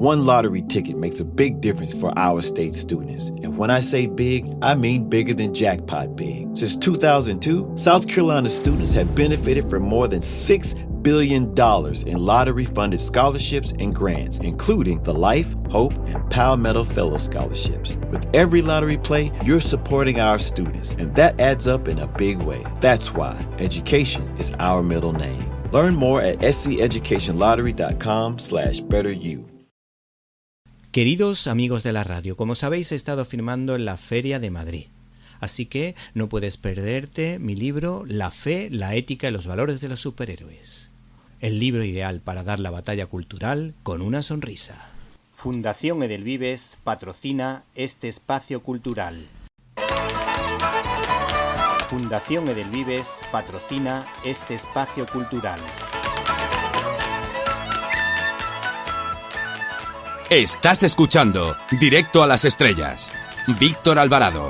One lottery ticket makes a big difference for our state students. And when I say big, I mean bigger than jackpot big. Since 2002, South Carolina students have benefited from more than $6 billion in lottery-funded scholarships and grants, including the Life, Hope, and Palmetto Fellow Scholarships. With every lottery play, you're supporting our students, and that adds up in a big way. That's why education is our middle name. Learn more at sceducationlottery.com/betteryou. Queridos amigos de la radio, como sabéis he estado firmando en la Feria de Madrid. Así que no puedes perderte mi libro La fe, la ética y los valores de los superhéroes. El libro ideal para dar la batalla cultural con una sonrisa. Fundación Edelvives patrocina este espacio cultural. Fundación Edelvives patrocina este espacio cultural. Estás escuchando Directo a las Estrellas. Víctor Alvarado.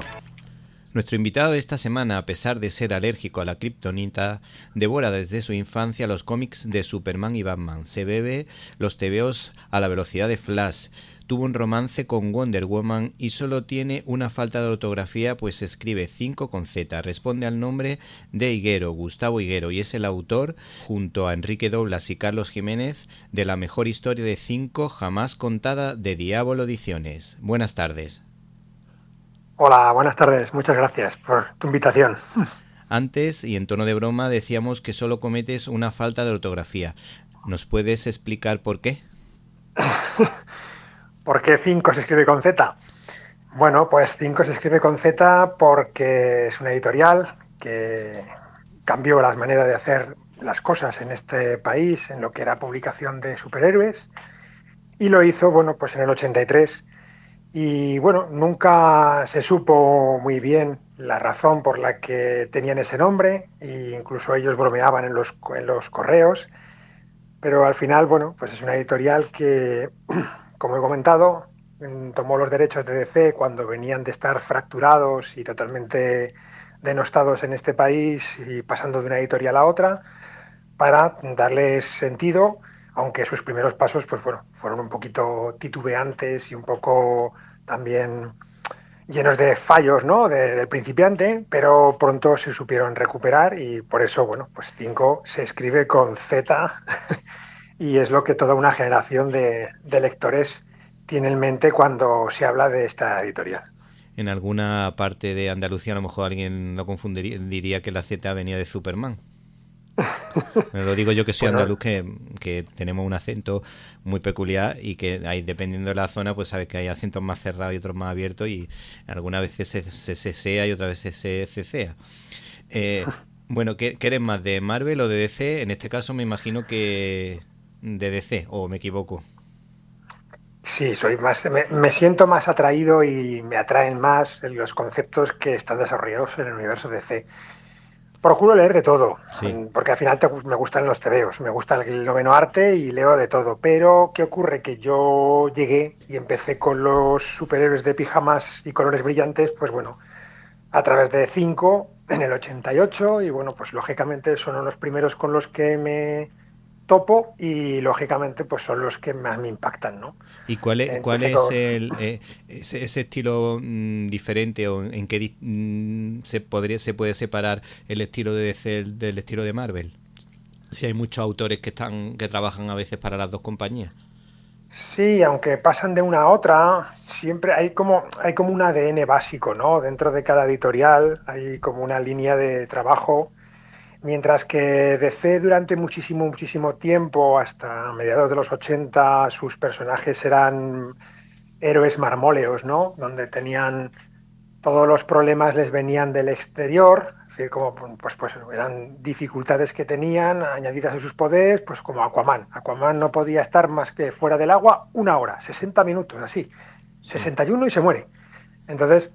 Nuestro invitado de esta semana, a pesar de ser alérgico a la kriptonita, devora desde su infancia los cómics de Superman y Batman. Se bebe los tebeos a la velocidad de Flash. Tuvo un romance con Wonder Woman y solo tiene una falta de ortografía, pues escribe 5 con Z. Responde al nombre de Higuero, Gustavo Higuero, y es el autor, junto a Enrique Doblas y Carlos Jiménez, de la mejor historia de 5 jamás contada de Diablo Ediciones. Buenas tardes. Hola, buenas tardes. Muchas gracias por tu invitación. Antes, y en tono de broma, decíamos que solo cometes una falta de ortografía. ¿Nos puedes explicar por qué? ¿Por qué 5 se escribe con Z? Bueno, pues 5 se escribe con Z porque es una editorial que cambió las maneras de hacer las cosas en este país, en lo que era publicación de superhéroes, y lo hizo, bueno, pues en el 83. Y bueno, nunca se supo muy bien la razón por la que tenían ese nombre, e incluso ellos bromeaban en los correos, pero al final, bueno, pues es una editorial que, como he comentado, tomó los derechos de DC cuando venían de estar fracturados y totalmente denostados en este país y pasando de una editorial a otra, para darles sentido, aunque sus primeros pasos pues fueron un poquito titubeantes y un poco también llenos de fallos, ¿no? del principiante, pero pronto se supieron recuperar y por eso, bueno, pues 5 se escribe con Z y es lo que toda una generación de lectores tiene en mente cuando se habla de esta editorial. En alguna parte de Andalucía a lo mejor alguien lo confundiría, diría que la Z venía de Superman. Me lo digo yo que soy andaluz, que tenemos un acento muy peculiar y que hay, dependiendo de la zona, pues sabes que hay acentos más cerrados y otros más abiertos y algunas veces se cesea y otras veces se cecea. Bueno, ¿qué eres más, de Marvel o de DC? En este caso me imagino que de DC, ¿o me equivoco? Sí, me siento más atraído y me atraen más los conceptos que están desarrollados en el universo DC. Procuro leer de todo, sí, porque al final me gustan los tebeos, me gusta el noveno arte y leo de todo. Pero, ¿qué ocurre? Que yo llegué y empecé con los superhéroes de pijamas y colores brillantes, pues bueno, a través de 5 en el 88 y bueno, pues lógicamente son los primeros con los que me topo y lógicamente pues son los que más me impactan, ¿no? ¿Y cuál es ese estilo diferente o en qué se puede separar el estilo de DC del estilo de Marvel? Si hay muchos autores que trabajan a veces para las dos compañías. Sí, aunque pasan de una a otra, siempre hay como un ADN básico, ¿no? Dentro de cada editorial hay como una línea de trabajo. Mientras que DC durante muchísimo tiempo, hasta mediados de los 80, sus personajes eran héroes marmóleos, ¿no? Donde tenían todos los problemas les venían del exterior, es decir, como pues eran dificultades que tenían añadidas a sus poderes, pues como Aquaman. Aquaman no podía estar más que fuera del agua 1 hora, 60 minutos, así, 61 y se muere. Entonces,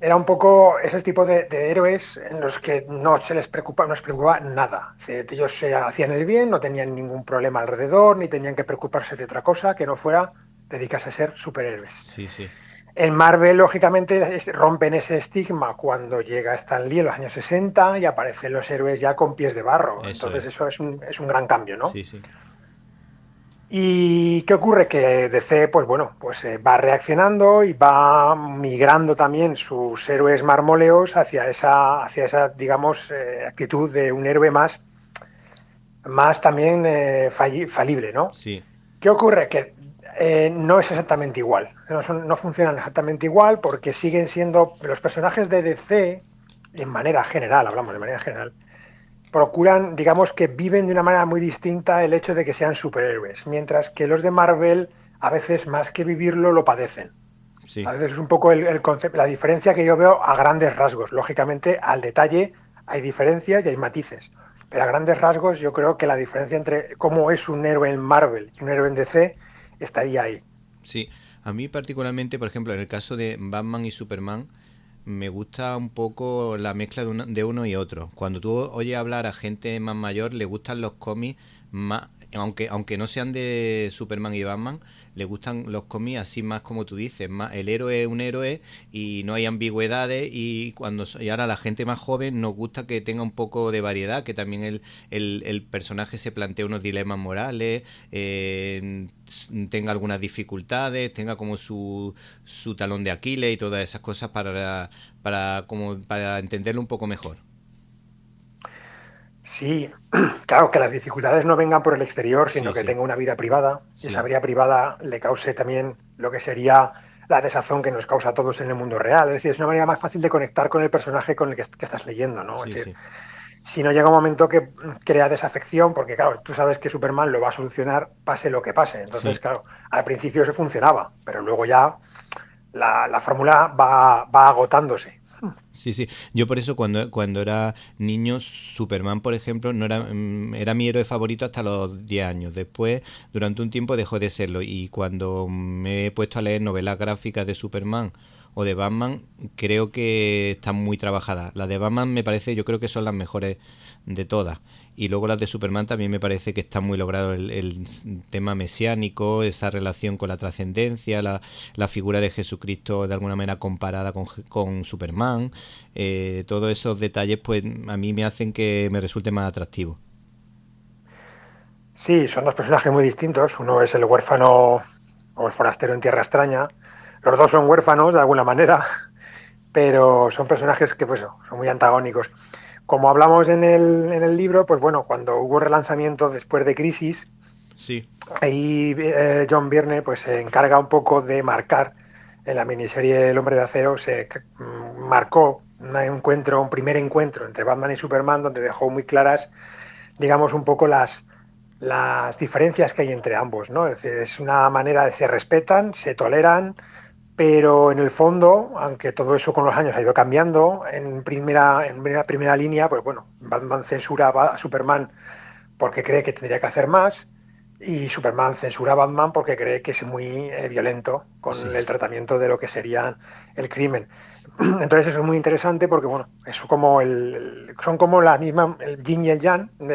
era un poco ese tipo de héroes en los que no les preocupaba nada. Ellos se hacían el bien, no tenían ningún problema alrededor, ni tenían que preocuparse de otra cosa que no fuera dedicarse a ser superhéroes. Sí, sí. En Marvel, lógicamente, rompen ese estigma cuando llega Stan Lee en los años 60 y aparecen los héroes ya con pies de barro. Entonces eso es un gran cambio, ¿no? Sí, sí. ¿Y qué ocurre? Que DC, pues bueno, pues va reaccionando y va migrando también sus héroes marmóleos hacia esa digamos, actitud de un héroe más también falible, ¿no? Sí, ¿Qué ocurre? Que no es exactamente igual, no funcionan exactamente igual porque siguen siendo los personajes de DC, en manera general, hablamos de manera general, procuran, digamos que viven de una manera muy distinta el hecho de que sean superhéroes, mientras que los de Marvel a veces más que vivirlo lo padecen. A sí. veces es un poco el concepto, la diferencia que yo veo a grandes rasgos. Lógicamente, al detalle hay diferencias y hay matices. Pero a grandes rasgos yo creo que la diferencia entre cómo es un héroe en Marvel y un héroe en DC estaría ahí. Sí, a mí particularmente, por ejemplo, en el caso de Batman y Superman, me gusta un poco la mezcla de uno y otro. Cuando tú oyes hablar a gente más mayor, le gustan los cómics más, aunque no sean de Superman y Batman, le gustan los cómics así más como tú dices, más el héroe es un héroe y no hay ambigüedades y ahora la gente más joven nos gusta que tenga un poco de variedad, que también el personaje se plantea unos dilemas morales, tenga algunas dificultades, tenga como su talón de Aquiles y todas esas cosas para entenderlo un poco mejor. Sí, claro, que las dificultades no vengan por el exterior, Sí, sino que sí, tenga una vida privada y esa sí, vida privada le cause también lo que sería la desazón que nos causa a todos en el mundo real. Es decir, es una manera más fácil de conectar con el personaje con el que estás leyendo, ¿no? Es sí, decir, sí. si no llega un momento que crea desafección, porque claro, tú sabes que Superman lo va a solucionar pase lo que pase. Entonces, Sí. claro, al principio eso funcionaba, pero luego ya la fórmula va agotándose. Sí, sí. Yo por eso cuando era niño, Superman, por ejemplo, no era, era mi héroe favorito hasta los 10 años. Después, durante un tiempo dejó de serlo. Y cuando me he puesto a leer novelas gráficas de Superman o de Batman, creo que están muy trabajadas. Las de Batman me parece, yo creo que son las mejores de todas. Y luego las de Superman también me parece que está muy logrado el tema mesiánico, esa relación con la trascendencia, la figura de Jesucristo de alguna manera comparada con Superman. Todos esos detalles pues a mí me hacen que me resulte más atractivo. Sí, son dos personajes muy distintos. Uno es el huérfano o el forastero en tierra extraña. Los dos son huérfanos de alguna manera, pero son personajes que pues, son muy antagónicos. Como hablamos en el libro, pues bueno, cuando hubo relanzamiento después de Crisis, Sí, ahí John Byrne pues, se encarga un poco de marcar en la miniserie El Hombre de Acero, marcó un primer encuentro entre Batman y Superman, donde dejó muy claras, digamos, un poco las diferencias que hay entre ambos, ¿no? Es decir, es una manera de se respetan, se toleran, pero en el fondo, aunque todo eso con los años ha ido cambiando, en primera línea, pues bueno, Batman censura a Superman porque cree que tendría que hacer más y Superman censura a Batman porque cree que es muy violento con sí. el tratamiento de lo que sería el crimen. Entonces eso es muy interesante porque, bueno, eso como son como la misma, el yin y el yang Sí,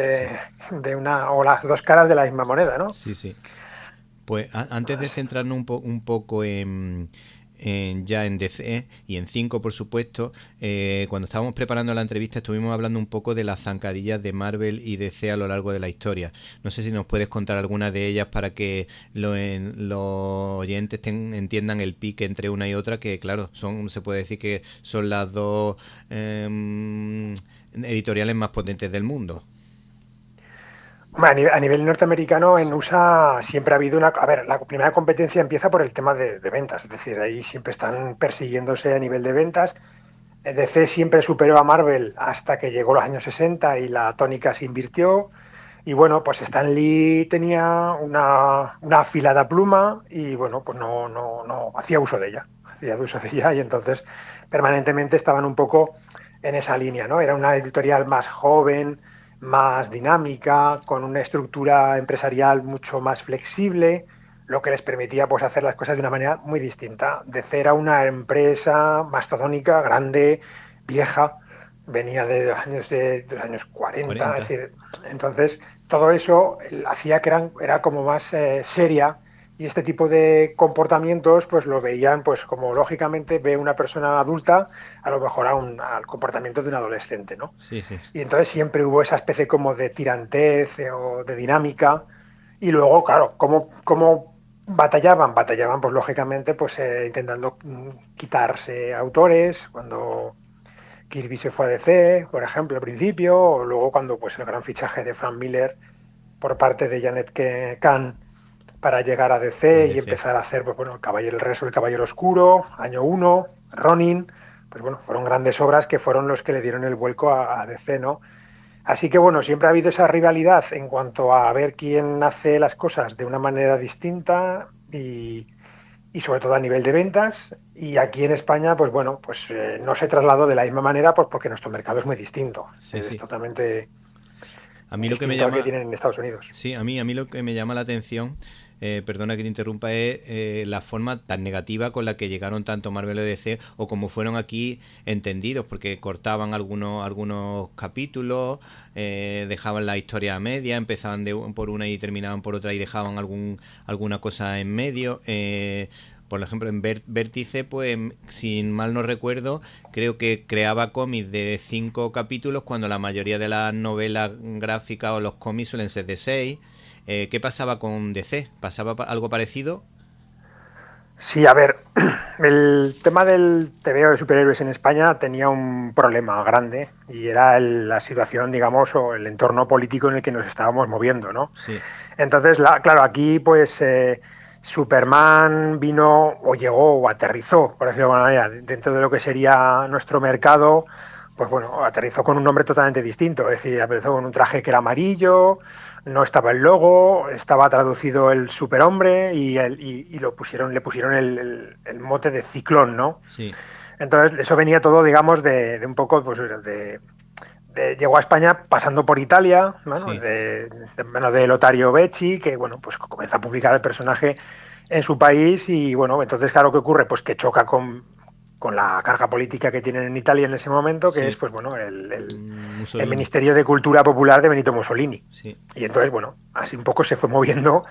o las dos caras de la misma moneda, ¿no? sí, sí. Pues antes de centrarnos un poco ya en DC y en 5 por supuesto, cuando estábamos preparando la entrevista estuvimos hablando un poco de las zancadillas de Marvel y DC a lo largo de la historia. No sé si nos puedes contar alguna de ellas para que los oyentes entiendan el pique entre una y otra, que claro, se puede decir que son las dos editoriales más potentes del mundo. Hombre, a nivel norteamericano, en USA siempre ha habido una... A ver, la primera competencia empieza por el tema de ventas, es decir, ahí siempre están persiguiéndose a nivel de ventas. DC siempre superó a Marvel hasta que llegó los años 60 y la tónica se invirtió. Y bueno, pues Stan Lee tenía una afilada pluma y bueno, pues no hacía uso de ella. Hacía uso de ella y entonces permanentemente estaban un poco en esa línea, ¿no? Era una editorial más joven, más dinámica, con una estructura empresarial mucho más flexible, lo que les permitía pues hacer las cosas de una manera muy distinta. DC era una empresa mastodónica, grande, vieja, venía de los años 40, es 40. decir, entonces todo eso hacía que era como más seria y este tipo de comportamientos pues lo veían pues como lógicamente ve una persona adulta a lo mejor al comportamiento de un adolescente, ¿no? Sí, sí. Y entonces siempre hubo esa especie como de tirantez o de dinámica Y luego, claro, ¿cómo batallaban? Batallaban, pues lógicamente, pues intentando quitarse autores, cuando Kirby se fue a DC, por ejemplo, al principio, o luego cuando pues el gran fichaje de Frank Miller por parte de Janet Kahn para llegar a DC y empezar a hacer, pues bueno, el regreso del Caballero Oscuro, año 1, Ronin, pues bueno, fueron grandes obras que fueron los que le dieron el vuelco a DC, ¿no? Así que bueno, siempre ha habido esa rivalidad en cuanto a ver quién hace las cosas de una manera distinta y sobre todo a nivel de ventas. Y aquí en España, pues bueno, pues no se trasladó de la misma manera, pues porque nuestro mercado es muy distinto. Sí, es sí. totalmente A mí lo que me distinto al llama, que tienen en Estados Unidos. sí, a mí lo que me llama la atención, perdona que te interrumpa, es la forma tan negativa con la que llegaron tanto Marvel y DC, o como fueron aquí entendidos, porque cortaban algunos capítulos, dejaban la historia a media, empezaban por una y terminaban por otra y dejaban alguna cosa en medio. Por ejemplo, en Vértice, pues, si mal no recuerdo, creo que creaba cómics de 5 capítulos cuando la mayoría de las novelas gráficas o los cómics suelen ser de 6. ¿Qué pasaba con DC? ¿Pasaba algo parecido? Sí, a ver, el tema del TVO de superhéroes en España tenía un problema grande y era la situación, digamos, o el entorno político en el que nos estábamos moviendo, ¿no? Sí. Entonces, claro, aquí pues Superman vino o llegó o aterrizó, por decirlo de alguna manera, dentro de lo que sería nuestro mercado, pues bueno, aterrizó con un nombre totalmente distinto, es decir, aterrizó con un traje que era amarillo, no estaba el logo, estaba traducido el superhombre y le pusieron el mote de Ciclón, ¿no? Sí. Entonces, eso venía todo, digamos, de un poco, pues, llegó a España pasando por Italia, ¿no? Sí. De Lotario Becci, que bueno, pues comienza a publicar el personaje en su país y bueno, entonces claro, ¿qué ocurre? Pues que choca con la carga política que tienen en Italia en ese momento, que Sí. es pues bueno, el Mussolini. Ministerio de Cultura Popular de Benito Mussolini. Sí. Y entonces, bueno, así un poco se fue moviendo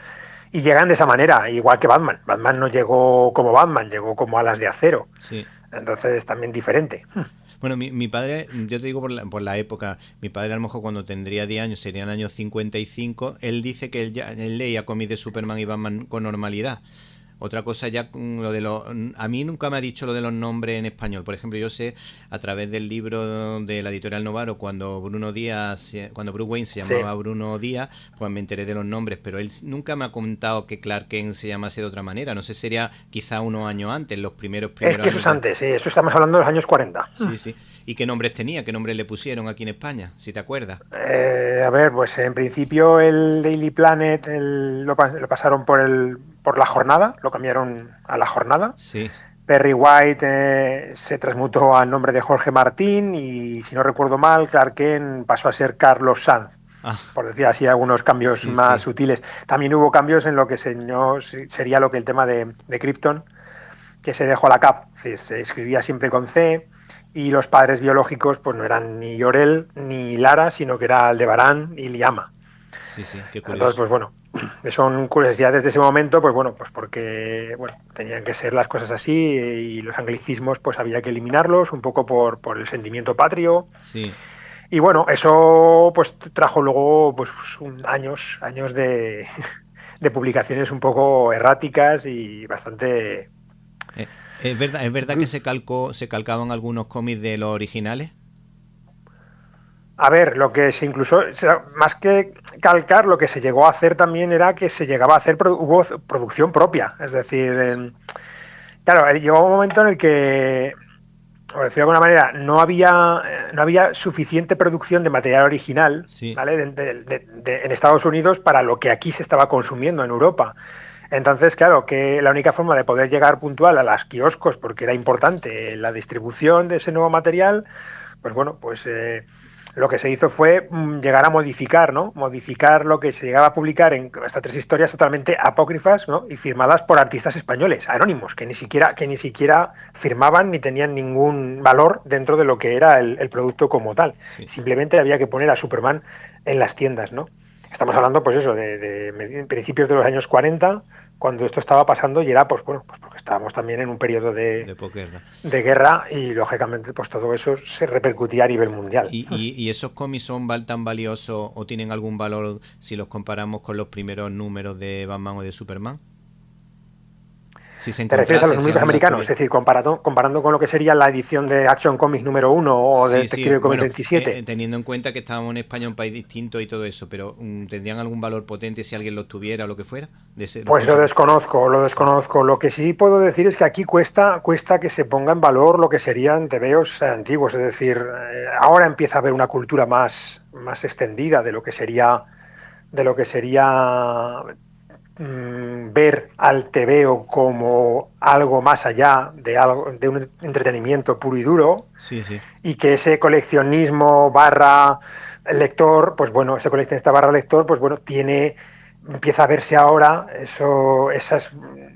y llegan de esa manera, igual que Batman. Batman no llegó como Batman, llegó como Alas de Acero. Sí. Entonces también diferente. Bueno, mi padre, yo te digo por la época, mi padre a lo mejor cuando tendría 10 años, sería en el año 55, él dice que él leía cómics de Superman y Batman con normalidad. Otra cosa ya, lo de a mí nunca me ha dicho lo de los nombres en español. Por ejemplo, yo sé a través del libro de la editorial Novaro, cuando Bruce Wayne se llamaba Bruno Díaz, pues me enteré de los nombres, pero él nunca me ha contado que Clark Kent se llamase de otra manera. No sé, sería quizá unos años antes, los primeros Es que eso es años. antes, sí, eso estamos hablando de los años 40. Sí, sí. ¿Y qué nombres tenía? ¿Qué nombres le pusieron aquí en España? Si te acuerdas. A ver, pues en principio el Daily Planet lo pasaron por La Jornada, lo cambiaron a La Jornada. Sí. Perry White se transmutó al nombre de Jorge Martín y, si no recuerdo mal, Clark Kent pasó a ser Carlos Sanz. Por decir así, algunos cambios más sutiles. También hubo cambios en lo que sería lo que el tema de Krypton, que se dejó la CAP, se escribía siempre con C, y los padres biológicos pues no eran ni Llorel ni Lara, sino que era Aldebarán y Liama. Sí, sí, qué curioso. Entonces, pues bueno, son curiosidades de ese momento, pues bueno, pues porque bueno, tenían que ser las cosas así y los anglicismos pues había que eliminarlos un poco por el sentimiento patrio. Sí. Y bueno, eso pues trajo luego pues años de publicaciones un poco erráticas y bastante... ¿Es verdad que se calcaban algunos cómics de los originales? A ver, lo que se incluso, más que calcar, lo que se llegó a hacer también era que se llegaba a hacer, hubo producción propia. Es decir, claro, llegó un momento en el que, por decirlo de alguna manera, no había suficiente producción de material original, sí, ¿vale? En Estados Unidos para lo que aquí se estaba consumiendo en Europa. Entonces, claro, que la única forma de poder llegar puntual a los kioscos, porque era importante la distribución de ese nuevo material, pues bueno, pues lo que se hizo fue llegar a modificar, ¿no? Modificar lo que se llegaba a publicar en hasta 3 historias totalmente apócrifas, ¿no? Y firmadas por artistas españoles, anónimos, que ni siquiera firmaban ni tenían ningún valor dentro de lo que era el producto como tal. Sí. Simplemente había que poner a Superman en las tiendas, ¿no? Estamos hablando, pues eso, de principios de los años 40, cuando esto estaba pasando y era, pues bueno, pues porque estábamos también en un periodo De posguerra. de guerra y, lógicamente, pues todo eso se repercutía a nivel mundial. ¿Y esos cómics son tan valiosos o tienen algún valor si los comparamos con los primeros números de Batman o de Superman? Si se ¿Te refieres a los si números alguien los americanos? Es tuviera. decir, comparando con lo que sería la edición de Action Comics número 1 o de Sí, Detective Comics bueno, 27. teniendo en cuenta que estábamos en España, un país distinto y todo eso, pero ¿tendrían algún valor potente si alguien los tuviera o lo que fuera? Pues lo desconozco. Lo que sí puedo decir es que aquí cuesta que se ponga en valor lo que serían tebeos antiguos. Es decir, ahora empieza a haber una cultura más extendida de lo que sería ver al tebeo como algo más allá de un entretenimiento puro y duro, Sí, sí. y que ese coleccionismo barra lector, pues bueno, ese coleccionista barra lector, pues bueno, empieza a verse ahora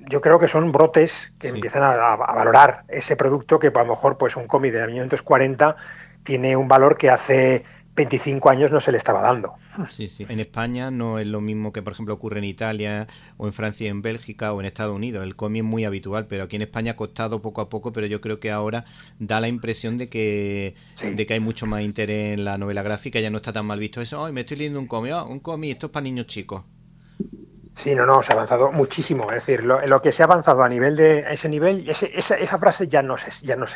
yo creo que son brotes que Sí. empiezan a valorar ese producto, que a lo mejor pues un cómic de 1940 tiene un valor que hace 25 años no se le estaba dando. Sí, sí. En España no es lo mismo que, por ejemplo, ocurre en Italia o en Francia y en Bélgica o en Estados Unidos. El cómic es muy habitual, pero aquí en España ha costado poco a poco, pero yo creo que ahora da la impresión Sí. de que hay mucho más interés en la novela gráfica, ya no está tan mal visto eso. Ay, me estoy leyendo un cómic, esto es para niños chicos. Sí, no, se ha avanzado muchísimo. Es decir, lo que se ha avanzado a ese nivel, esa frase ya no se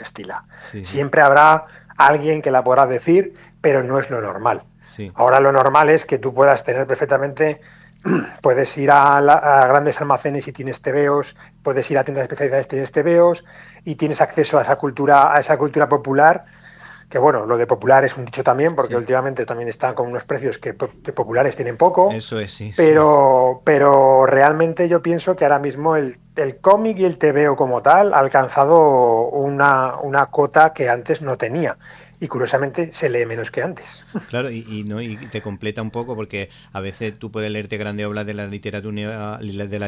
estila. Sí, sí, Siempre habrá alguien que la podrá decir, pero no es lo normal. sí. Ahora lo normal es que tú puedas tener perfectamente, puedes ir a grandes almacenes y tienes tebeos, puedes ir a tiendas especializadas y tienes tebeos, y tienes acceso a esa cultura popular. Que bueno, lo de popular es un dicho también, porque Sí. últimamente también están con unos precios que de populares tienen poco, Eso es, sí. pero realmente yo pienso que ahora mismo el cómic y el tebeo como tal ha alcanzado una cota que antes no tenía. Y curiosamente se lee menos que antes. Claro, no, y te completa un poco porque a veces tú puedes leerte grandes obras de la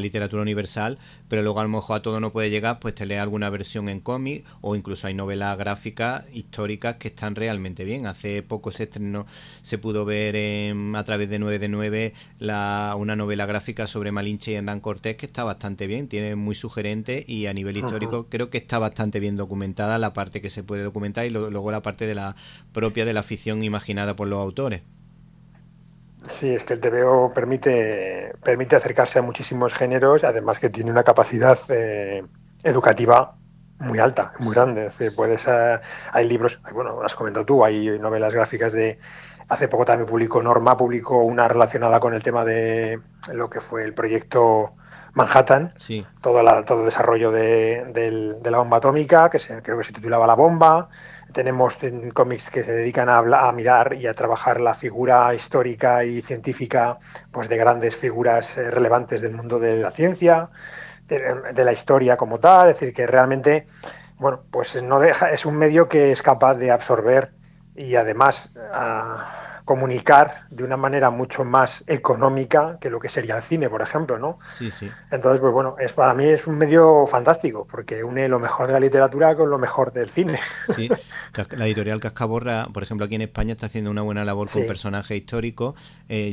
literatura universal, pero luego a lo mejor a todo no puede llegar, pues te lees alguna versión en cómic o incluso hay novelas gráficas históricas que están realmente bien. Hace poco se pudo ver a través de 9 de 9 una novela gráfica sobre Malinche y Hernán Cortés que está bastante bien, tiene muy sugerente y a nivel histórico creo que está bastante bien documentada la parte que se puede documentar y luego la parte de la propia de la ficción imaginada por los autores. Sí, es que el TVO permite acercarse a muchísimos géneros, además que tiene una capacidad educativa muy alta, muy grande. Es decir, hay libros, bueno, lo has comentado tú, hay novelas gráficas hace poco también publicó una relacionada con el tema de lo que fue el proyecto Manhattan, Sí, todo el desarrollo de la bomba atómica, creo que se titulaba La Bomba. Tenemos cómics que se dedican a mirar y a trabajar la figura histórica y científica, pues, de grandes figuras relevantes del mundo de la ciencia, de la historia como tal. Es decir, que realmente, bueno, pues es un medio que es capaz de absorber y además comunicar de una manera mucho más económica que lo que sería el cine, por ejemplo, ¿no? sí, sí. Entonces, pues bueno, para mí es un medio fantástico, porque une lo mejor de la literatura con lo mejor del cine. Sí, la editorial Cascaborra, por ejemplo, aquí en España está haciendo una buena labor con Sí. personajes históricos.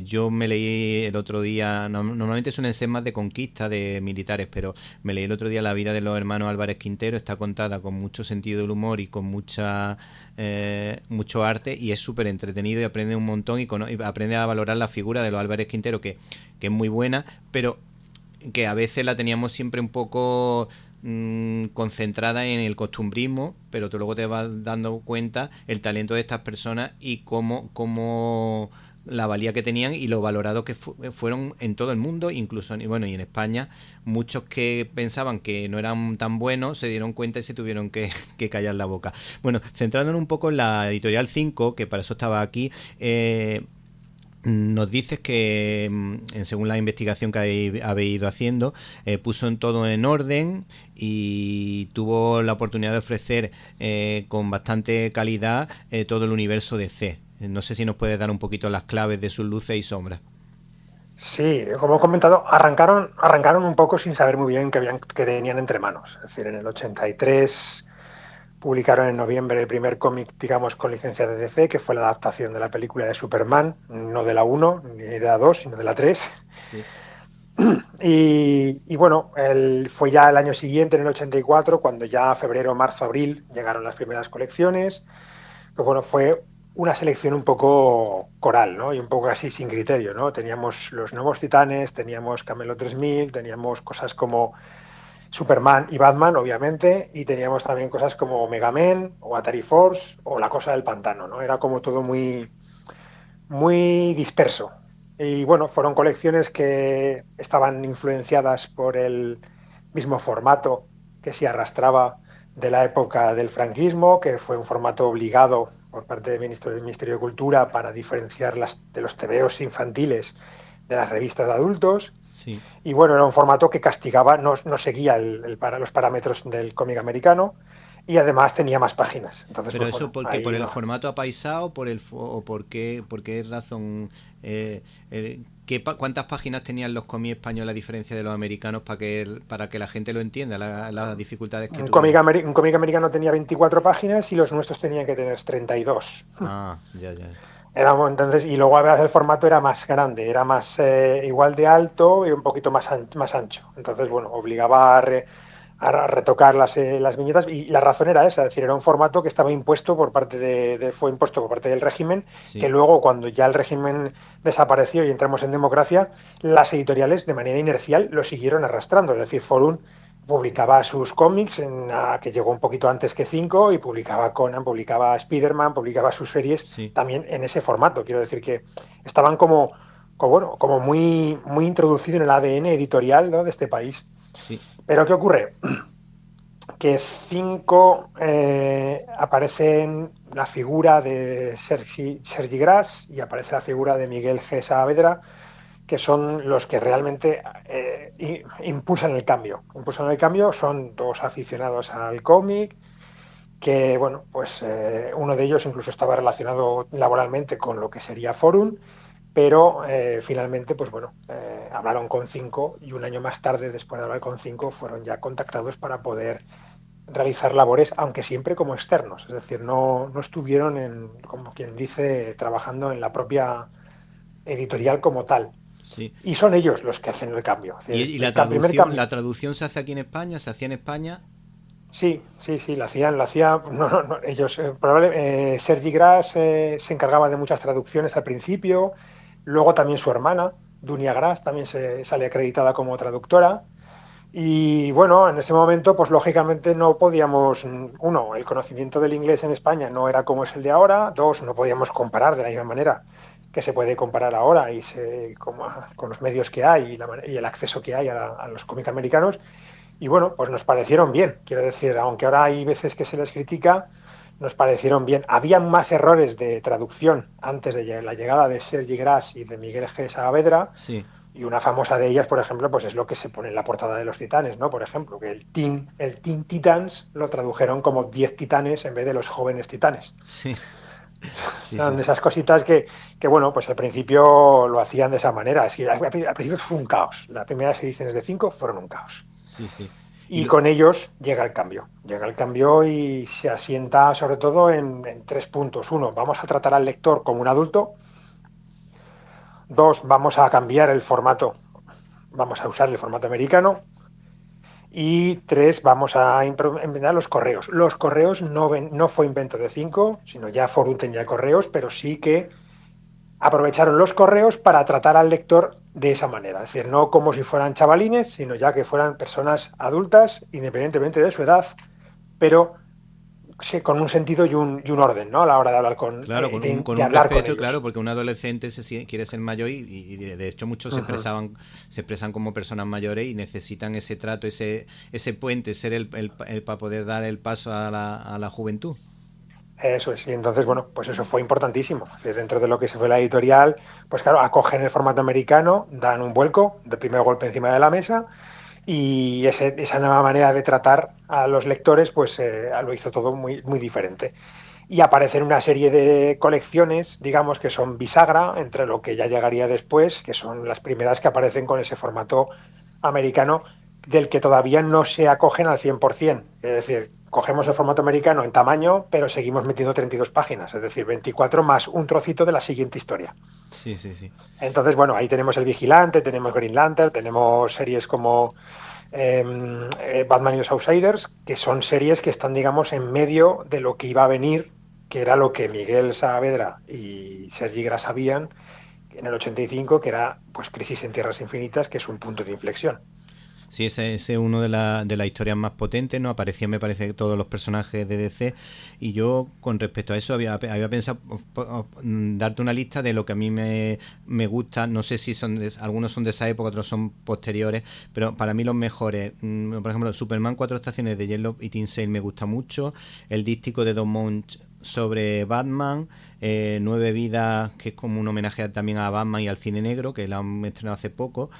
Yo me leí el otro día, normalmente suelen ser más de conquista de militares, pero me leí el otro día La vida de los hermanos Álvarez Quintero, está contada con mucho sentido del humor y con mucho arte y es súper entretenido y aprende un montón y aprende a valorar la figura de los Álvarez Quintero, que es muy buena, pero que a veces la teníamos siempre un poco concentrada en el costumbrismo, pero tú luego te vas dando cuenta el talento de estas personas y cómo la valía que tenían y lo valorados que fueron en todo el mundo, incluso y en España. Muchos que pensaban que no eran tan buenos se dieron cuenta y se tuvieron que callar la boca. Bueno, centrándonos un poco en la editorial 5, que para eso estaba aquí, nos dices que, según la investigación que habéis ido haciendo, puso en todo en orden y tuvo la oportunidad de ofrecer con bastante calidad todo el universo de DC. No sé si nos puedes dar un poquito las claves de sus luces y sombras. Sí, como he comentado, arrancaron un poco sin saber muy bien qué tenían entre manos. Es decir, en el 83 publicaron en noviembre el primer cómic, digamos, con licencia de DC, que fue la adaptación de la película de Superman, no de la 1 ni de la 2, sino de la 3. Sí. Y bueno, fue ya el año siguiente, en el 84, cuando ya febrero, marzo, abril llegaron las primeras colecciones. Que bueno, fue una selección un poco coral, ¿no? Y un poco así sin criterio, ¿no? Teníamos los nuevos Titanes, teníamos Camelot 3000, teníamos cosas como Superman y Batman, obviamente, y teníamos también cosas como Mega Man o Atari Force o La Cosa del Pantano, ¿no? Era como todo muy disperso. Y bueno, fueron colecciones que estaban influenciadas por el mismo formato que se arrastraba de la época del franquismo, que fue un formato obligado por parte del Ministerio de Cultura para diferenciar de los tebeos infantiles de las revistas de adultos. Sí. Y bueno, era un formato que castigaba, no seguía los parámetros del cómic americano y además tenía más páginas. Entonces, Pero pues eso bueno, porque ahí por el va. formato apaisado, o por qué razón, cuántas páginas tenían los cómics españoles a diferencia de los americanos para que la gente lo entienda, las dificultades que tuvieron. Un cómic americano tenía 24 páginas y los nuestros tenían que tener 32. Ah, ya, ya. Entonces, y luego a veces el formato era más grande, era más igual de alto y un poquito más ancho. Entonces, bueno, obligaba a retocar las viñetas y la razón era esa, es decir, era un formato que estaba impuesto fue impuesto por parte del régimen, que Sí. luego cuando ya el régimen desapareció y entramos en democracia, las editoriales de manera inercial lo siguieron arrastrando. Es decir, Forum publicaba sus cómics, que llegó un poquito antes que Cinco, y publicaba Conan, publicaba Spider-Man, publicaba sus series Sí. también en ese formato. Quiero decir que estaban bueno, como muy introducidos en el ADN editorial, ¿no?, de este país. Sí. Pero ¿qué ocurre? Que Cinco aparece en la figura de Sergi Gras y aparece la figura de Miguel G. Saavedra, que son los que realmente impulsan el cambio. Impulsan el cambio, son dos aficionados al cómic, que bueno, pues uno de ellos incluso estaba relacionado laboralmente con lo que sería Forum, pero finalmente, pues bueno, hablaron con Cinco y un año más tarde, después de hablar con Cinco, fueron ya contactados para poder realizar labores, aunque siempre como externos, es decir, no estuvieron como quien dice, trabajando en la propia editorial como tal. Sí. Y son ellos los que hacen el cambio. Es decir, Y primer cambio. la traducción se hace aquí en España, se hacía en España. Sí, sí, sí, la hacía, no, ellos, Sergi Gras se encargaba de muchas traducciones al principio, luego también su hermana, Dunia Gras, también se sale acreditada como traductora, y bueno, en ese momento, pues lógicamente no podíamos, uno, el conocimiento del inglés en España no era como es el de ahora, dos, no podíamos comparar de la misma manera que se puede comparar ahora con los medios que hay y el acceso que hay a los cómics americanos. Y bueno, pues nos parecieron bien. Quiero decir, aunque ahora hay veces que se les critica, nos parecieron bien. Habían más errores de traducción antes de la llegada de Sergi Gras y de Miguel G. Saavedra. Sí. Y una famosa de ellas, por ejemplo, pues es lo que se pone en la portada de los Titanes, ¿no? Por ejemplo, que el Teen Titans lo tradujeron como 10 titanes en vez de los jóvenes titanes. Sí. Sí, Son sí. de esas cositas que, bueno, pues al principio lo hacían de esa manera. Es que al principio fue un caos. Las primeras ediciones de Cinco fueron un caos. Sí, sí. Y Y con ellos llega el cambio. Llega el cambio y se asienta sobre todo en 3 puntos. Uno, vamos a tratar al lector como un adulto. Dos, vamos a cambiar el formato. Vamos a usar el formato americano. Y tres, vamos a inventar los correos. Los correos no fue invento de Cinco, sino ya Forum tenía correos, pero sí que aprovecharon los correos para tratar al lector de esa manera. Es decir, no como si fueran chavalines, sino ya que fueran personas adultas, independientemente de su edad, pero sí, con un sentido y un orden, ¿no? A la hora de hablar claro, con de un hablar con respeto, claro, ellos. porque un adolescente quiere ser mayor y de hecho muchos Ujú. se expresan como personas mayores y necesitan ese trato, ese puente, ser para poder dar el paso a la juventud. Eso es, y entonces, bueno, pues eso fue importantísimo. Es decir, dentro de lo que se fue la editorial, pues claro, acogen el formato americano, dan un vuelco, de primer golpe encima de la mesa, y esa nueva manera de tratar a los lectores, pues lo hizo todo muy diferente. Y aparecen una serie de colecciones, digamos, que son bisagra entre lo que ya llegaría después, que son las primeras que aparecen con ese formato americano, del que todavía no se acogen al 100%. Es decir, cogemos el formato americano en tamaño, pero seguimos metiendo 32 páginas, es decir, 24 más un trocito de la siguiente historia. Sí, sí, sí. Entonces, bueno, ahí tenemos El Vigilante, tenemos Green Lantern, tenemos series como Batman y los Outsiders, que son series que están, digamos, en medio de lo que iba a venir, que era lo que Miguel Saavedra y Sergi Gras sabían en el 85, que era pues Crisis en Tierras Infinitas, que es un punto de inflexión. Sí, ese es uno de las historias más potentes, ¿no? Aparecían, me parece, todos los personajes de DC. Y yo, con respecto a eso, había pensado darte una lista de lo que a mí me gusta. No sé si algunos son de esa época, otros son posteriores, pero para mí los mejores, por ejemplo, Superman 4 estaciones de Jet y Tim Sale me gusta mucho. El dístico de Don Monch sobre Batman, 9 vidas, que es como un homenaje también a Batman y al cine negro, que la han estrenado hace poco,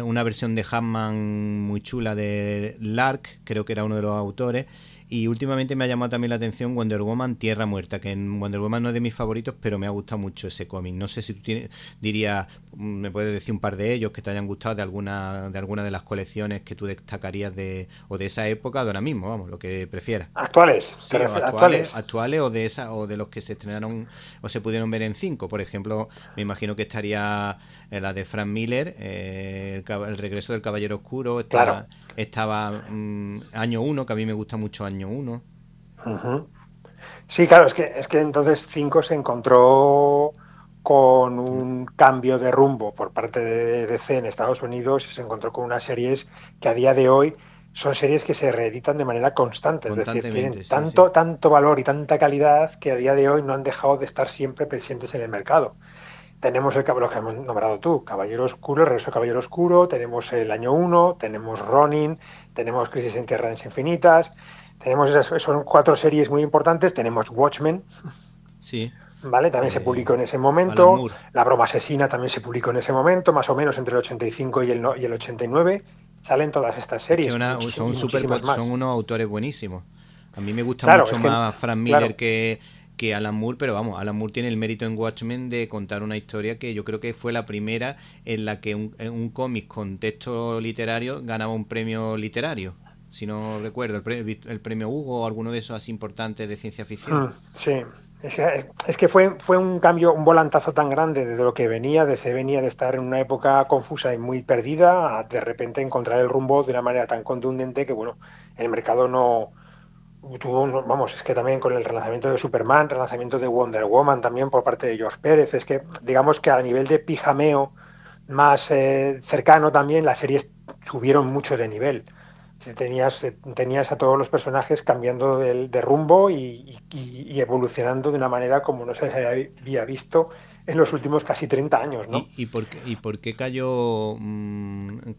una versión de Batman muy chula de Lark, creo que era uno de los autores. Y últimamente me ha llamado también la atención Wonder Woman Tierra Muerta, que en Wonder Woman no es de mis favoritos, pero me ha gustado mucho ese cómic. No sé si tú dirías, me puedes decir un par de ellos que te hayan gustado de alguna de las colecciones que tú destacarías de esa época, de ahora mismo, vamos, lo que prefieras. Actuales, sí, actuales o de los que se estrenaron o se pudieron ver en 5. Por ejemplo, me imagino que estaría la de Frank Miller, el regreso del Caballero Oscuro, claro. Estaba Año 1, que a mí me gusta mucho Año 1. Uh-huh. Sí, claro, es que entonces 5 se encontró con un cambio de rumbo por parte de DC en Estados Unidos y se encontró con unas series que a día de hoy son series que se reeditan de manera constante, es decir, tienen tanto valor y tanta calidad que a día de hoy no han dejado de estar siempre presentes en el mercado. Tenemos lo que has nombrado tú, Caballero Oscuro, el regreso de Caballero Oscuro, tenemos el Año 1, tenemos Ronin, tenemos Crisis en Tierras Infinitas, tenemos son 4 series muy importantes, tenemos Watchmen, sí, ¿vale? También se publicó en ese momento, La Broma Asesina también se publicó en ese momento, más o menos entre el 85 y el 89, salen todas estas series. Es que son unos autores buenísimos. A mí me gusta mucho más Frank Miller que Alan Moore, pero vamos, Alan Moore tiene el mérito en Watchmen de contar una historia que yo creo que fue la primera en la que un cómic con texto literario ganaba un premio literario, si no recuerdo, el premio Hugo o alguno de esos así importantes de ciencia ficción. Sí, es que fue un cambio, un volantazo tan grande de lo que venía de estar en una época confusa y muy perdida a de repente encontrar el rumbo de una manera tan contundente que, bueno, el mercado no tuvo, vamos, es que también con el relanzamiento de Superman, relanzamiento de Wonder Woman también por parte de George Pérez, es que digamos que a nivel de pijameo más cercano también las series subieron mucho de nivel. Tenías a todos los personajes cambiando de rumbo y evolucionando de una manera como no se había visto en los últimos casi 30 años, ¿no? ¿Y por qué cayó?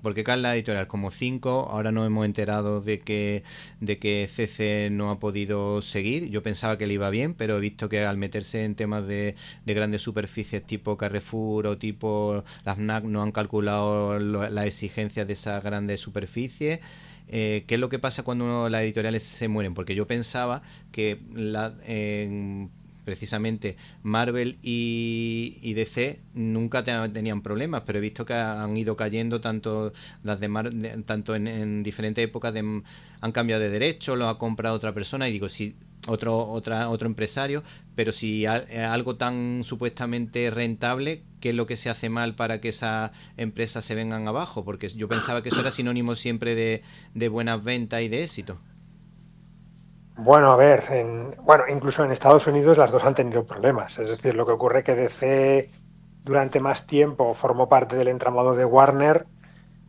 ¿Por qué cae la editorial? Como 5, ahora nos hemos enterado de que CC no ha podido seguir. Yo pensaba que le iba bien, pero he visto que al meterse en temas de grandes superficies tipo Carrefour o tipo las FNAC no han calculado las exigencias de esas grandes superficies. ¿Qué es lo que pasa cuando las editoriales se mueren? Porque yo pensaba que precisamente Marvel y DC nunca tenían problemas, pero he visto que han ido cayendo tanto las de tanto en diferentes épocas han cambiado de derecho, lo ha comprado otra persona y digo, si otro empresario, pero si algo tan supuestamente rentable, ¿qué es lo que se hace mal para que esas empresas se vengan abajo? Porque yo pensaba que eso era sinónimo siempre de buenas ventas y de éxito. Bueno, a ver, incluso en Estados Unidos las dos han tenido problemas. Es decir, lo que ocurre es que DC durante más tiempo formó parte del entramado de Warner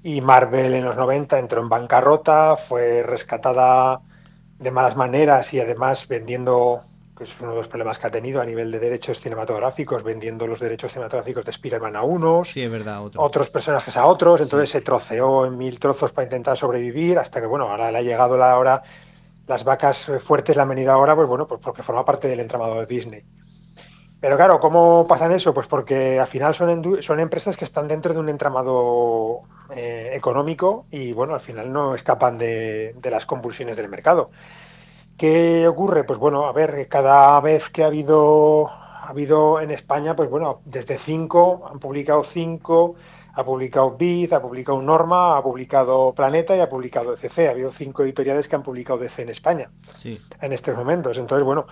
y Marvel en los 90 entró en bancarrota, fue rescatada de malas maneras y además vendiendo, que es uno de los problemas que ha tenido a nivel de derechos cinematográficos, vendiendo los derechos cinematográficos de Spider-Man a unos, sí, es verdad, otros personajes a otros, entonces sí. Se troceó en 1000 trozos para intentar sobrevivir hasta que, bueno, ahora le ha llegado la hora. Las vacas fuertes le han venido ahora, pues bueno, pues porque forma parte del entramado de Disney. Pero claro, ¿cómo pasan eso? Pues porque al final son empresas que están dentro de un entramado económico y bueno, al final no escapan de las convulsiones del mercado. ¿Qué ocurre? Pues bueno, a ver, cada vez que ha habido en España, pues bueno, desde 5, han publicado 5, Ha publicado Viz, ha publicado Norma, ha publicado Planeta y ha publicado ECC. Ha habido 5 editoriales que han publicado DC en España Sí. en estos momentos. Entonces, bueno,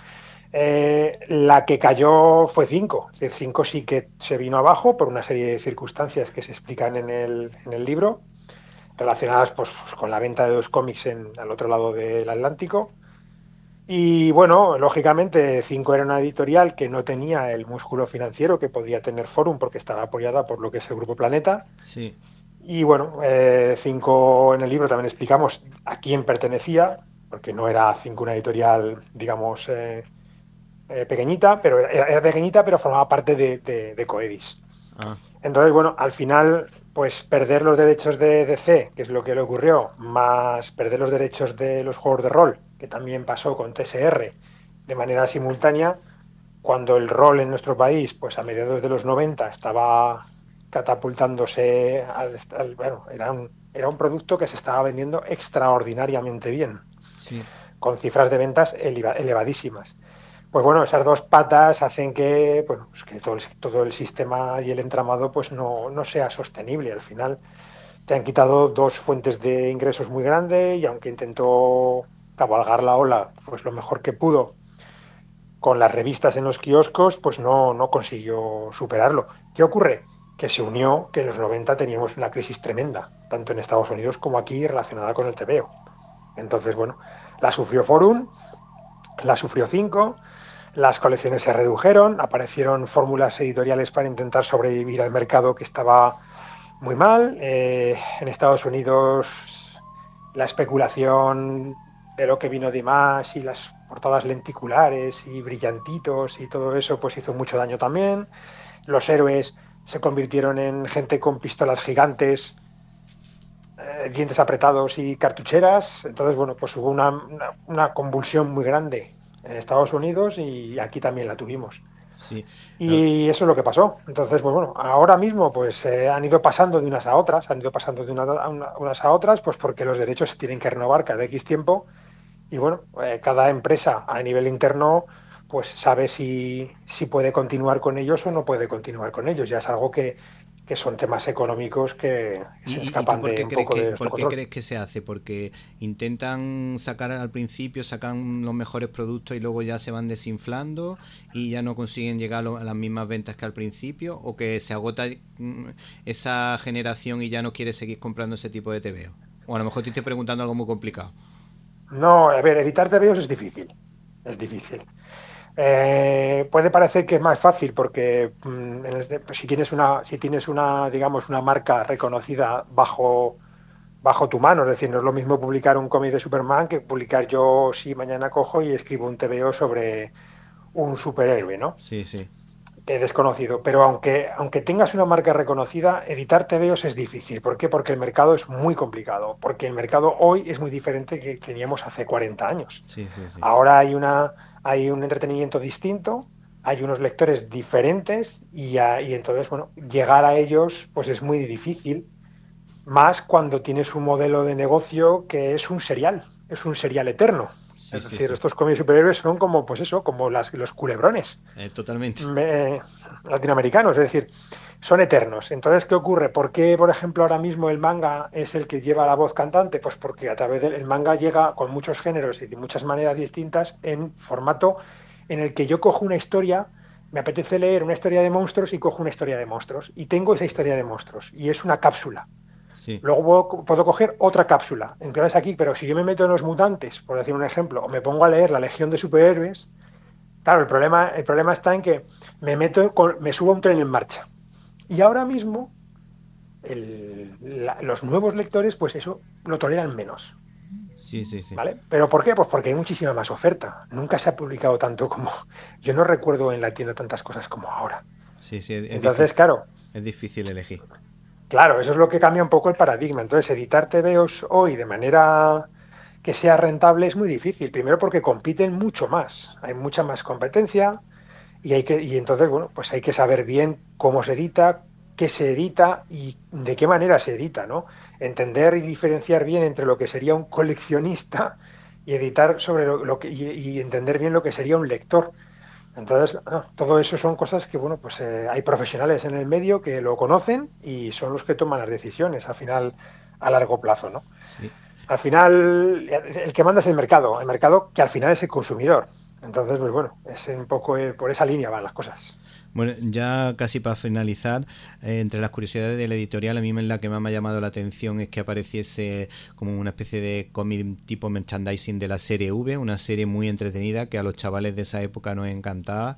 la que cayó fue 5. Es decir, 5 sí que se vino abajo por una serie de circunstancias que se explican en el libro, relacionadas pues, con la venta de 2 cómics al otro lado del Atlántico. Y bueno, lógicamente 5 era una editorial que no tenía el músculo financiero que podía tener Forum porque estaba apoyada por lo que es el Grupo Planeta. Sí. Y bueno, 5 en el libro también explicamos a quién pertenecía, porque no era 5 una editorial, digamos, pequeñita, pero era pequeñita, pero formaba parte de Coedis. Ah, Entonces, bueno, al final, pues perder los derechos de DC, que es lo que le ocurrió, más perder los derechos de los juegos de rol, que también pasó con TSR de manera simultánea, cuando el rol en nuestro país, pues a mediados de los 90 estaba catapultándose bueno, era un producto que se estaba vendiendo extraordinariamente bien, sí. con cifras de ventas elevadísimas. Pues bueno, esas 2 patas hacen que, bueno, pues que todo el sistema y el entramado pues no sea sostenible. Al final te han quitado 2 fuentes de ingresos muy grandes y aunque intentó cabalgar la ola pues lo mejor que pudo con las revistas en los kioscos, pues no consiguió superarlo. ¿Qué ocurre? Que se unió que en los 90 teníamos una crisis tremenda, tanto en Estados Unidos como aquí relacionada con el TVO. Entonces, bueno, la sufrió Forum, la sufrió 5. Las colecciones se redujeron, aparecieron fórmulas editoriales para intentar sobrevivir al mercado que estaba muy mal. En Estados Unidos la especulación de lo que vino de más y las portadas lenticulares y brillantitos y todo eso pues hizo mucho daño también. Los héroes se convirtieron en gente con pistolas gigantes, dientes apretados y cartucheras. Entonces, bueno, pues hubo una convulsión muy grande en Estados Unidos y aquí también la tuvimos. Sí. Y eso es lo que pasó. Entonces, pues bueno, ahora mismo pues han ido pasando de unas a otras, unas a otras, pues porque los derechos se tienen que renovar cada X tiempo y bueno, cada empresa a nivel interno pues sabe si puede continuar con ellos o no puede continuar con ellos. Ya es algo que son temas económicos que se ¿Y tú escapan de un poco de nuestro por qué control. crees que se hace? Porque intentan sacar al principio, sacan los mejores productos y luego ya se van desinflando y ya no consiguen llegar a las mismas ventas que al principio, o que se agota esa generación y ya no quiere seguir comprando ese tipo de TVO. O a lo mejor te estoy preguntando algo muy complicado. No, a ver, editar TVOs es difícil. Es difícil. Puede parecer que es más fácil porque pues, si tienes una, digamos, una marca reconocida bajo tu mano, es decir, no es lo mismo publicar un cómic de Superman que publicar yo si mañana cojo y escribo un TVO sobre un superhéroe, ¿no? Sí, sí. Desconocido. Pero aunque tengas una marca reconocida, editar TVOs es difícil. ¿Por qué? Porque el mercado es muy complicado. Porque el mercado hoy es muy diferente que teníamos hace 40 años. Sí, sí, sí. Ahora hay un entretenimiento distinto, hay unos lectores diferentes y entonces, bueno, llegar a ellos pues es muy difícil, más cuando tienes un modelo de negocio que es un serial eterno. Sí, Es sí, decir, sí. estos cómics superhéroes son como, pues eso, como los culebrones Totalmente. latinoamericanos, es decir, son eternos. Entonces, ¿qué ocurre? ¿Por qué, por ejemplo, ahora mismo el manga es el que lleva la voz cantante? Pues porque a través del manga llega con muchos géneros y de muchas maneras distintas en formato en el que yo cojo una historia, me apetece leer una historia de monstruos y cojo una historia de monstruos y tengo esa historia de monstruos y es una cápsula. Sí. Luego puedo coger otra cápsula. Entonces aquí, pero si yo me meto en los mutantes, por decir un ejemplo, o me pongo a leer la Legión de Superhéroes, claro, el problema está en que me subo a un tren en marcha. Y ahora mismo los nuevos lectores, pues eso lo toleran menos, Sí, sí, sí. ¿vale? ¿Pero por qué? Pues porque hay muchísima más oferta. Nunca se ha publicado tanto como... Yo no recuerdo en la tienda tantas cosas como ahora. Sí, sí, Entonces, claro, es difícil elegir. claro, eso es lo que cambia un poco el paradigma. Entonces, editar TVOs hoy de manera que sea rentable es muy difícil. Primero porque compiten mucho más. Hay mucha más competencia y entonces, bueno, pues hay que saber bien cómo se edita, qué se edita y de qué manera se edita, ¿no? Entender y diferenciar bien entre lo que sería un coleccionista y editar sobre y entender bien lo que sería un lector. Entonces, todo eso son cosas que, bueno, pues hay profesionales en el medio que lo conocen y son los que toman las decisiones al final a largo plazo, ¿no? Sí. Al final, el que manda es el mercado que al final es el consumidor. Entonces, pues bueno, es un poco por esa línea van las cosas. Bueno, ya casi para finalizar, entre las curiosidades de la editorial, a mí la que más me ha llamado la atención es que apareciese como una especie de cómic tipo merchandising de la serie V, una serie muy entretenida que a los chavales de esa época nos encantaba.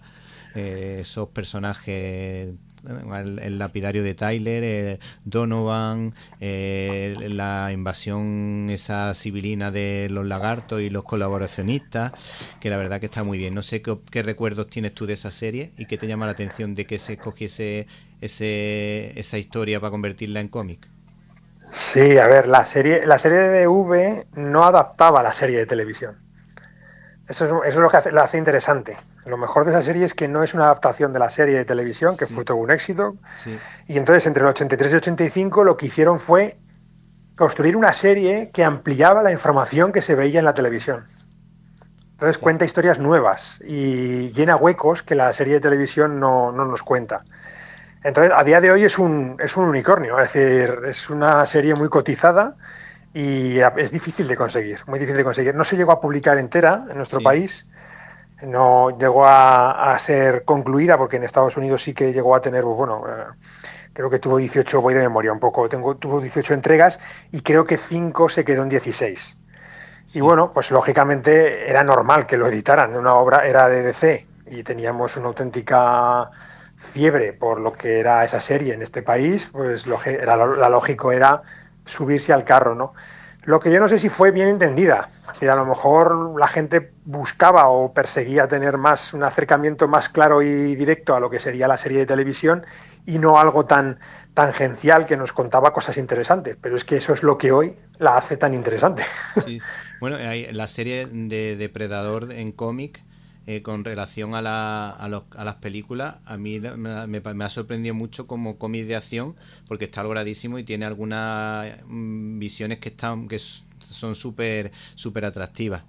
Esos personajes, el lapidario de Tyler, Donovan, la invasión esa civilina de los lagartos y los colaboracionistas, que la verdad que está muy bien. No sé qué recuerdos tienes tú de esa serie y qué te llama la atención de que se escogiese esa historia para convertirla en cómic. Sí, a ver, la serie de V no adaptaba la serie de televisión. Eso es lo que la hace interesante. Lo mejor de esa serie es que no es una adaptación de la serie de televisión, que fue Sí, todo un éxito. sí, Y entonces, entre el 83 y 85, lo que hicieron fue construir una serie que ampliaba la información que se veía en la televisión. Entonces sí. cuenta historias nuevas y llena huecos que la serie de televisión no nos cuenta. Entonces, a día de hoy es un unicornio, es decir, es una serie muy cotizada y es difícil de conseguir, muy difícil de conseguir. No se llegó a publicar entera en nuestro Sí. país, no llegó a ser concluida porque en Estados Unidos sí que llegó a tener, pues, bueno, creo que tuvo 18, voy de memoria un poco, tuvo 18 entregas y creo que 5 se quedó en 16. Y Sí. bueno, pues lógicamente era normal que lo editaran. Una obra era de DC y teníamos una auténtica fiebre por lo que era esa serie en este país, pues la lógico era subirse al carro, ¿no? Lo que yo no sé si fue bien entendida. Es decir, a lo mejor la gente buscaba o perseguía tener más un acercamiento más claro y directo a lo que sería la serie de televisión y no algo tan tangencial que nos contaba cosas interesantes. Pero es que eso es lo que hoy la hace tan interesante. Sí, bueno, hay la serie de Depredador en cómic, con relación a las películas, a mí me ha sorprendido mucho como cómic de acción, porque está logradísimo y tiene algunas visiones son súper atractivas.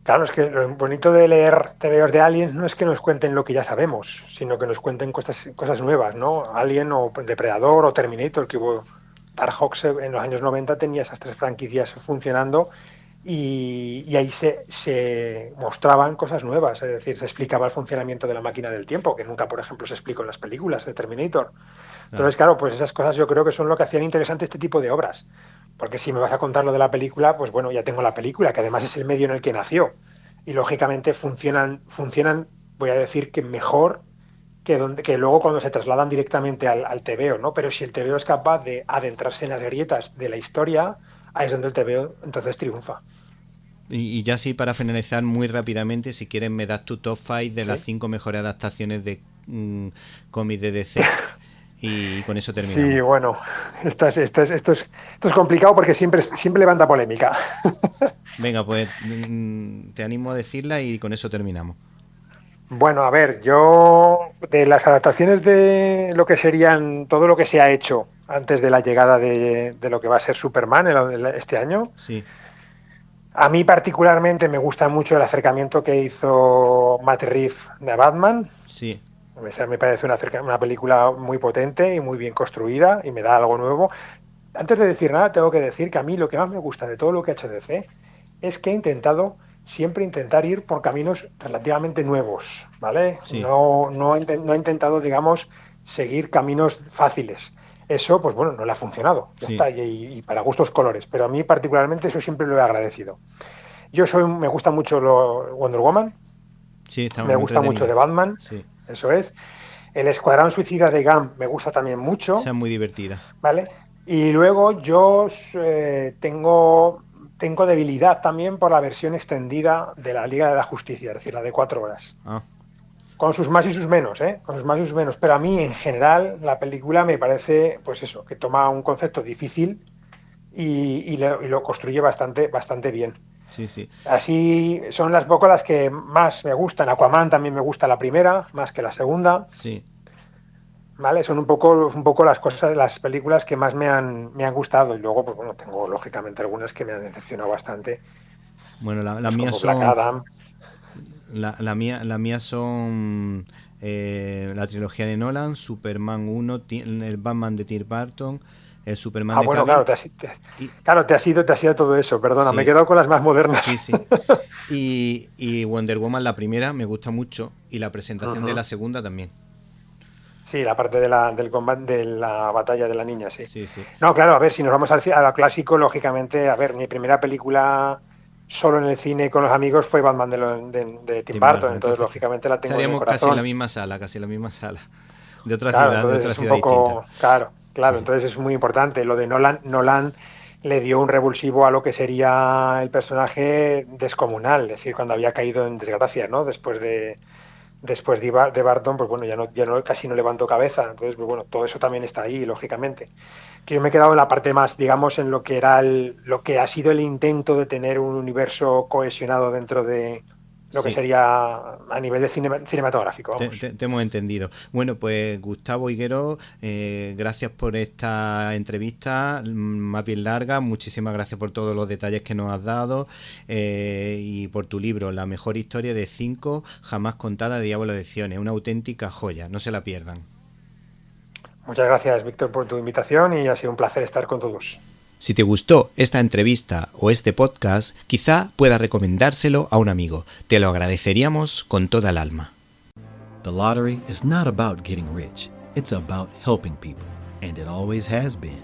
Claro, es que lo bonito de leer TVOs de Aliens no es que nos cuenten lo que ya sabemos, sino que nos cuenten cosas nuevas, ¿no? Alien o Depredador o Terminator, que hubo Dark Hawks en los años 90 tenía esas tres franquicias funcionando y ahí se mostraban cosas nuevas, es decir, se explicaba el funcionamiento de la máquina del tiempo, que nunca, por ejemplo, se explicó en las películas de Terminator. Claro. Entonces, claro, pues esas cosas yo creo que son lo que hacían interesante este tipo de obras. Porque si me vas a contar lo de la película, pues bueno, ya tengo la película, que además es el medio en el que nació. Y lógicamente funcionan, voy a decir que mejor que luego cuando se trasladan directamente al TVO, ¿no? Pero si el TVO es capaz de adentrarse en las grietas de la historia, ahí es donde el TVO entonces triunfa. Y ya sí, para finalizar muy rápidamente, si quieres me das tu top 5 de las ¿Sí? 5 mejores adaptaciones de cómics de DC y con eso Sí, terminamos. bueno, esto es complicado porque siempre levanta polémica. Venga, pues te animo a decirla y con eso terminamos. Bueno, a ver, yo de las adaptaciones de lo que serían todo lo que se ha hecho antes de la llegada de lo que va a ser Superman este año, Sí, a mí particularmente me gusta mucho el acercamiento que hizo Matt Reeves de Batman. sí, Esa me parece una película muy potente y muy bien construida y me da algo nuevo. Antes de decir nada, tengo que decir que a mí lo que más me gusta de todo lo que ha hecho DC es que he intentado siempre intentar ir por caminos relativamente nuevos, ¿vale? sí, No he intentado, digamos, seguir caminos fáciles. Eso, pues bueno, no le ha funcionado, ya sí, está, y para gustos colores, pero a mí particularmente eso siempre lo he agradecido. Me gusta mucho Wonder Woman, sí, está me muy gusta mucho entretenida. de Batman, Sí, eso es. El Escuadrón Suicida de Gunn me gusta también esa mucho, es muy divertida. ¿vale? Y luego yo tengo debilidad también por la versión extendida de la Liga de la Justicia, es decir, la de 4 horas. Ah, Con sus más y sus menos, ¿eh? Con sus más y sus menos. Pero a mí, en general, la película me parece, pues eso, que toma un concepto difícil y lo construye bastante bien. sí, sí, Así son las poco las que más me gustan. Aquaman también me gusta la primera, más que la segunda. sí. ¿Vale? Son un poco las cosas, las películas que más me han gustado. Y luego, pues bueno, tengo lógicamente algunas que me han decepcionado bastante, Bueno, las pues mías como Black son Adam. La mía son la trilogía de Nolan, Superman 1, el Batman de Tim Burton, el Superman de bueno, Cavill. Claro, te ha sido todo eso, perdona, Sí. me he quedado con las más modernas. Sí. Y Wonder Woman, la primera, me gusta mucho, y la presentación de la segunda también. Sí, la parte del combate, de la batalla de la niña, sí. Sí. No, claro, a ver, si nos vamos a lo clásico, lógicamente, a ver, mi primera película solo en el cine con los amigos fue Batman de Tim Burton, entonces lógicamente la tengo en el corazón. Casi en la misma sala, de otra Claro, ciudad, entonces de otra es un ciudad poco, distinta. claro, Sí. entonces es muy importante. Lo de Nolan le dio un revulsivo a lo que sería el personaje descomunal, es decir, cuando había caído en desgracia, ¿no? Después de Barton, pues bueno, ya no casi no levantó cabeza. Entonces, pues bueno, todo eso también está ahí, lógicamente. Que yo me he quedado en la parte más, digamos, en lo que era lo que ha sido el intento de tener un universo cohesionado dentro de lo que sería a nivel de cinematográfico. Vamos. Te hemos entendido. Bueno, pues Gustavo Higuero, gracias por esta entrevista más bien larga. Muchísimas gracias por todos los detalles que nos has dado y por tu libro, La mejor historia de 5 jamás contada de Diablo Lecciones. Una auténtica joya, no se la pierdan. Muchas gracias, Víctor, por tu invitación y ha sido un placer estar con todos. Si te gustó esta entrevista o este podcast, quizá puedas recomendárselo a un amigo. Te lo agradeceríamos con toda el alma. The lottery is not about getting rich. It's about helping people, and it always has been.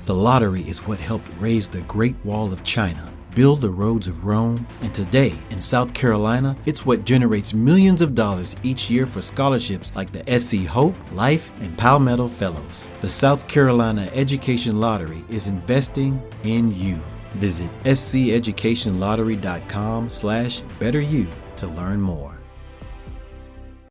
The lottery is what helped raise the Great Wall of China, build the roads of Rome, and today in South Carolina, it's what generates millions of dollars each year for scholarships like the SC Hope, Life, and Palmetto Fellows. The South Carolina Education Lottery is investing in you. Visit sceducationlottery.com/betteryou to learn more.